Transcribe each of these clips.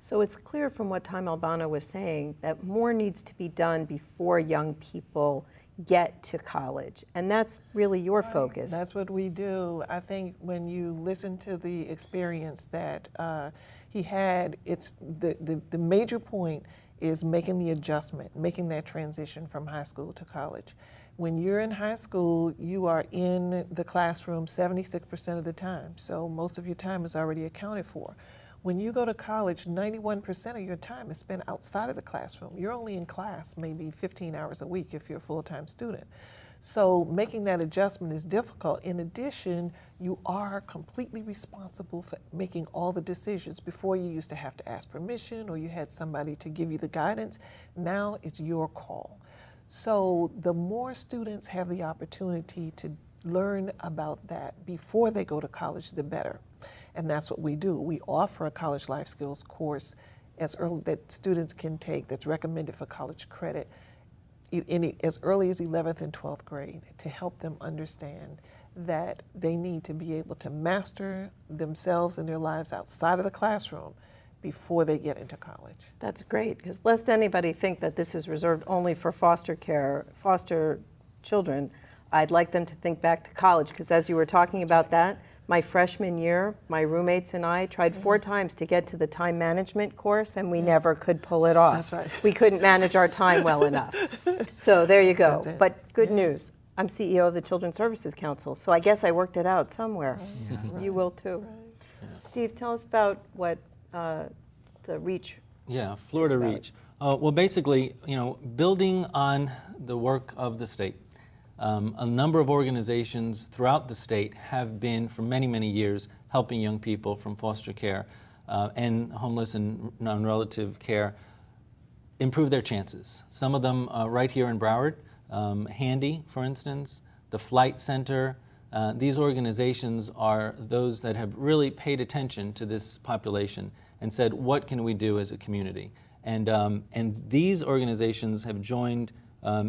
So it's clear from what Time Albano was saying that more needs to be done before young people get to college. And that's really your focus. That's what we do. I think when you listen to the experience that he had, it's the major point is making the adjustment, making that transition from high school to college. When you're in high school, you are in the classroom 76% of the time, so most of your time is already accounted for. When you go to college, 91% of your time is spent outside of the classroom. You're only in class maybe 15 hours a week if you're a full-time student. So making that adjustment is difficult. In addition, you are completely responsible for making all the decisions. Before, you used to have to ask permission or you had somebody to give you the guidance. Now it's your call. So the more students have the opportunity to learn about that before they go to college, the better. And that's what we do. We offer a college life skills course as early that students can take that's recommended for college credit as early as 11th and 12th grade to help them understand that they need to be able to master themselves and their lives outside of the classroom before they get into college. That's great, because lest anybody think that this is reserved only for foster children, I'd like them to think back to college, because as you were talking about that, my freshman year, my roommates and I tried 4 times to get to the time management course, and we never could pull it off. That's right. We couldn't manage our time well enough. So there you go. But good news, I'm CEO of the Children's Services Council, so I guess I worked it out somewhere. You will too. Steve, tell us about what the REACH. Yeah, Florida REACH. Well, basically, building on the work of the state. A number of organizations throughout the state have been, for many, many years, helping young people from foster care and homeless and non-relative care improve their chances. Some of them right here in Broward, Handy, for instance, the Flight Center. These organizations are those that have really paid attention to this population and said, what can we do as a community? And these organizations have joined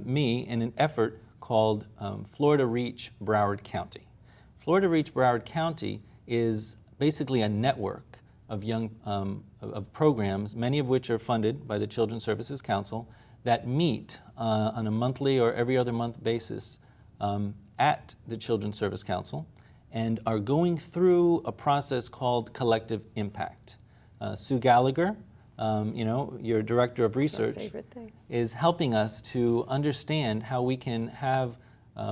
me in an effort called Florida REACH Broward County. Florida REACH Broward County is basically a network of young of programs, many of which are funded by the Children's Services Council, that meet on a monthly or every other month basis at the Children's Service Council and are going through a process called Collective Impact. Sue Gallagher, your director of research, is helping us to understand how we can have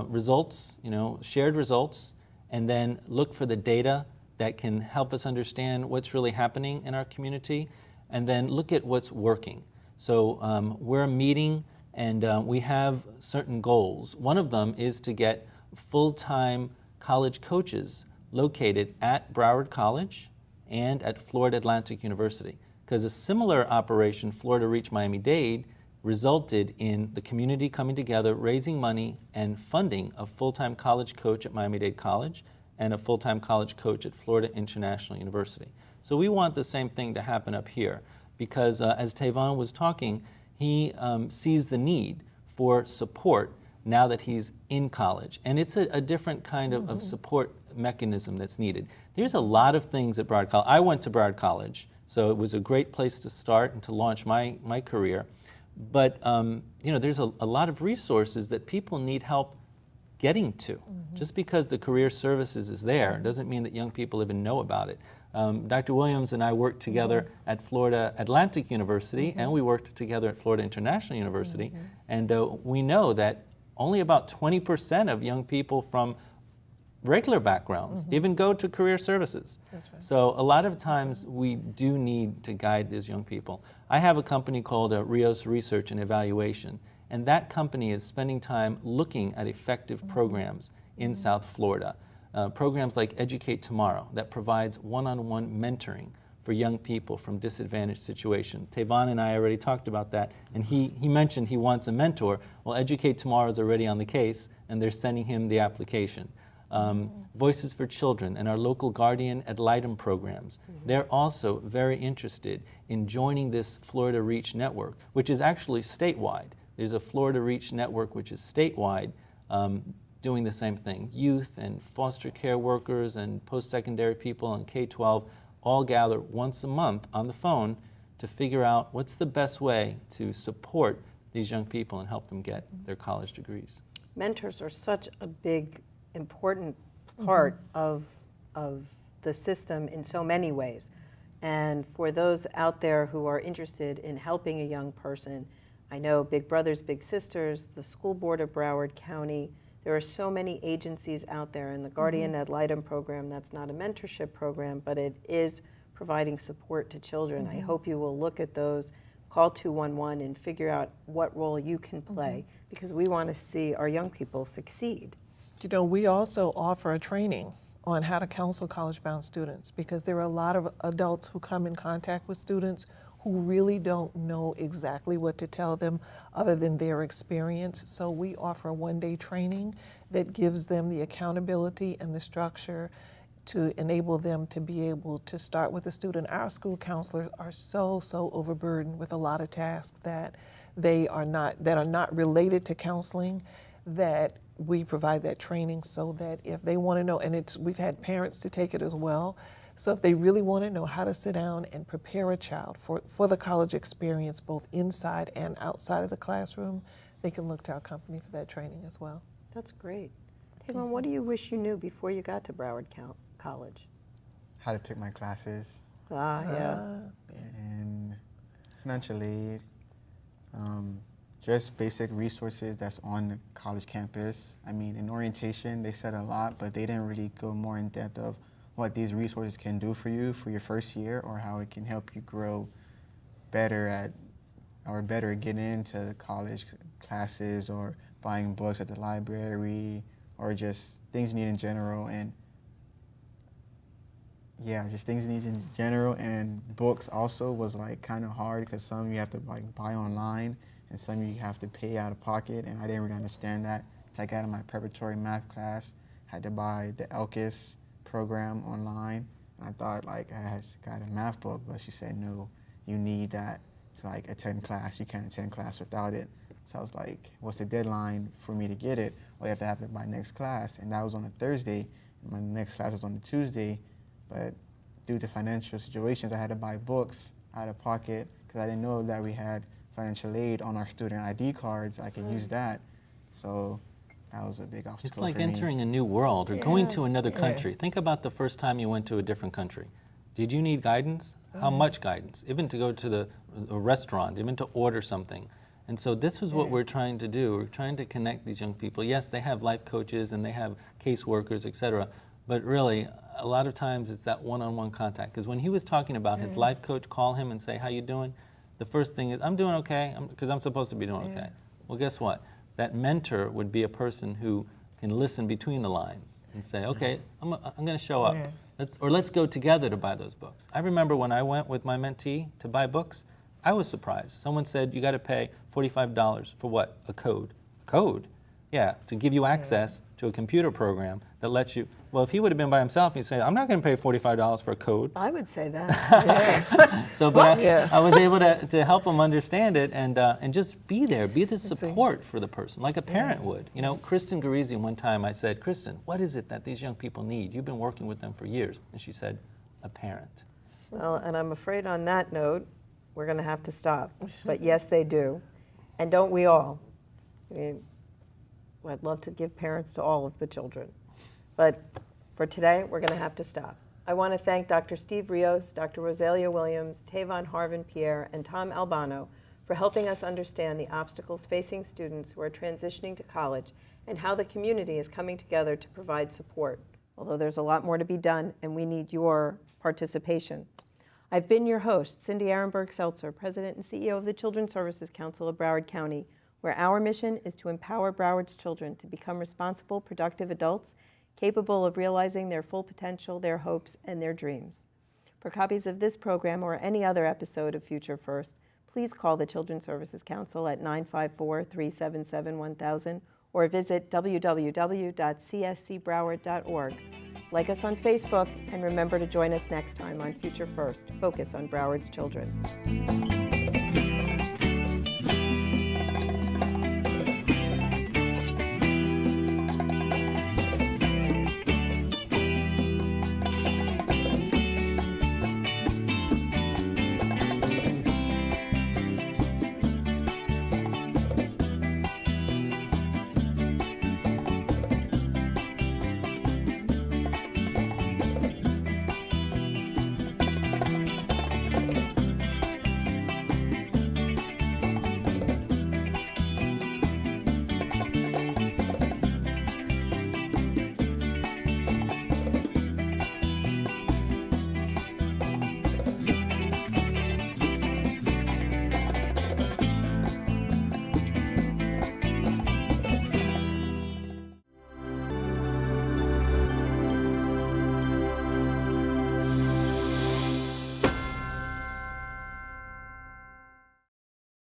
results, shared results, and then look for the data that can help us understand what's really happening in our community, and then look at what's working. So we're meeting and we have certain goals. One of them is to get full-time college coaches located at Broward College and at Florida Atlantic University. Because a similar operation, Florida REACH Miami-Dade, resulted in the community coming together, raising money and funding a full-time college coach at Miami-Dade College and a full-time college coach at Florida International University. So we want the same thing to happen up here because as Tavon was talking, he sees the need for support now that he's in college. And it's a different kind of support mechanism that's needed. There's a lot of things at Broward College. I went to Broward College, so it was a great place to start and to launch my career. But there's a lot of resources that people need help getting to. Just because the career services is there doesn't mean that young people even know about it. Dr. Williams and I worked together at Florida Atlantic University, and we worked together at Florida International University, and we know that only about 20% of young people from regular backgrounds even go to career services. Right. So a lot of times we do need to guide these young people. I have a company called Rios Research and Evaluation, and that company is spending time looking at effective programs in South Florida. Programs like Educate Tomorrow that provides one-on-one mentoring for young people from disadvantaged situations. Tavon and I already talked about that, and he mentioned he wants a mentor. Well, Educate Tomorrow is already on the case, and they're sending him the application. Voices for Children and our local Guardian ad litem programs, they're also very interested in joining this Florida REACH network, which is actually statewide. There's a Florida REACH network which is statewide doing the same thing. Youth and foster care workers and post-secondary people and K-12 all gather once a month on the phone to figure out what's the best way to support these young people and help them get their college degrees. Mentors are such a big, important part of the system in so many ways. And for those out there who are interested in helping a young person, I know Big Brothers Big Sisters, the School Board of Broward County, there are so many agencies out there, and the Guardian Ad Litem program, that's not a mentorship program, but it is providing support to children. I hope you will look at those, call 211 and figure out what role you can play, because we want to see our young people succeed. You know, we also offer a training on how to counsel college-bound students, because there are a lot of adults who come in contact with students who really don't know exactly what to tell them other than their experience. So we offer a one-day training that gives them the accountability and the structure to enable them to be able to start with a student. Our school counselors are so overburdened with a lot of tasks that are not related to counseling, that we provide that training so that if they want to know, and we've had parents to take it as well, so if they really want to know how to sit down and prepare a child for the college experience, both inside and outside of the classroom, they can look to our company for that training as well. That's great. Tavon, what do you wish you knew before you got to Broward College? How to pick my classes. Yeah. And financial aid. Just basic resources that's on the college campus. I mean, in orientation, they said a lot, but they didn't really go more in depth of what these resources can do for you for your first year, or how it can help you grow better at getting into college classes, or buying books at the library, or just things you need in general. And yeah, just things you need in general. And books also was like kind of hard, because some you have to like buy online and some you have to pay out of pocket, and I didn't really understand that. So I got in my preparatory math class, had to buy the ELCAS program online, and I thought like I got a math book, but she said no, you need that to like attend class. You can't attend class without it. So I was like, what's the deadline for me to get it? Well, you have to have it by next class, and that was on a Thursday, and my next class was on a Tuesday, but due to financial situations, I had to buy books out of pocket, because I didn't know that we had financial aid on our student ID cards. I could use that. So that was a big obstacle. It's like for me. entering a new world or going to another country. Think about the first time you went to a different country. Did you need guidance? How much guidance? Even to go to a restaurant, even to order something. And so this is what we're trying to do. We're trying to connect these young people. Yes, they have life coaches and they have caseworkers, et cetera, but really, a lot of times it's that one-on-one contact. Because when he was talking about his life coach call him and say, how you doing? The first thing is, I'm doing okay, because I'm supposed to be doing okay. Well, guess what? That mentor would be a person who can listen between the lines and say, okay, I'm going to show up. Let's go together to buy those books. I remember when I went with my mentee to buy books, I was surprised. Someone said, you got to pay $45 for what? A code. Code? Yeah, to give you access to a computer program that lets you. Well, if he would have been by himself, he'd say, I'm not going to pay $45 for a code. I would say that. So, but I was able to help him understand it and just be there, be the support for the person, like a parent would. You know, Kristen Garizi, one time I said, Kristen, what is it that these young people need? You've been working with them for years. And she said, a parent. Well, and I'm afraid on that note, we're going to have to stop. But yes, they do. And don't we all? I mean, I'd love to give parents to all of the children. But for today, we're going to have to stop. I want to thank Dr. Steve Rios, Dr. Rosalia Williams, Tavon Harvin-Pierre, and Tom Albano for helping us understand the obstacles facing students who are transitioning to college and how the community is coming together to provide support. Although there's a lot more to be done, and we need your participation. I've been your host, Cindy Arenberg-Seltzer, President and CEO of the Children's Services Council of Broward County, where our mission is to empower Broward's children to become responsible, productive adults capable of realizing their full potential, their hopes, and their dreams. For copies of this program or any other episode of Future First, please call the Children's Services Council at 954-377-1000 or visit www.cscbroward.org. Like us on Facebook, and remember to join us next time on Future First, Focus on Broward's Children.